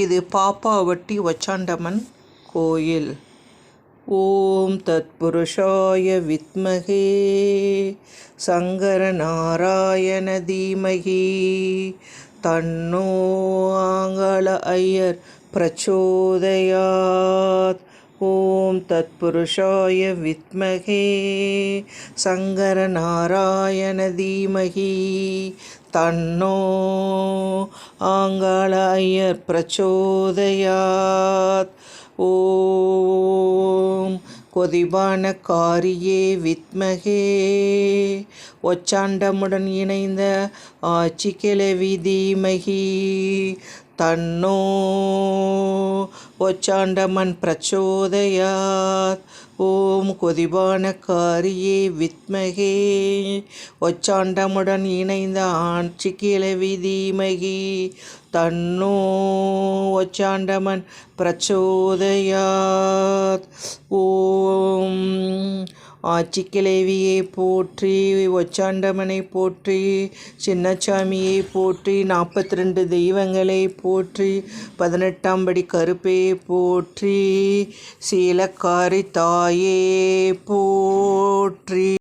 இது பாப்பாவட்டி ஒச்சாண்டம்மன் கோயில். ஓம் தத்புருஷாய வித்மகே சங்கர நாராயண தீமகி தன்னோ ஆங்கள ஐயர் பிரச்சோதயாத். ஓம் தத்புருஷாய வித்மகே சங்கர நாராயண தீமகி தன்னோ ஆங்கள ஐயர் பிரச்சோதயாத். ஓம் கொதிபான காரியே வித்மகே ஒச்சாண்டமுடன் இணைந்த ஆட்சி கிழவி தீமகி தன்னோ ஒச்சாண்டமன் பிரச்சோதயாத். ஓம் கொதிபான காரியே வித்மகே ஒச்சாண்டமுடன் இணைந்த ஆட்சி கிழவி தீமகி தன்னோ ஒச்சாண்டமன் பிரச்சோதயாத். ஓம் ஆட்சி கிழவியை போற்றி, ஒச்சாண்டமனை போற்றி, சின்னச்சாமியை போற்றி, 42 தெய்வங்களை போற்றி, 18ஆம் படி கருப்பை போற்றி, சீலக்காரி தாயே போற்றி.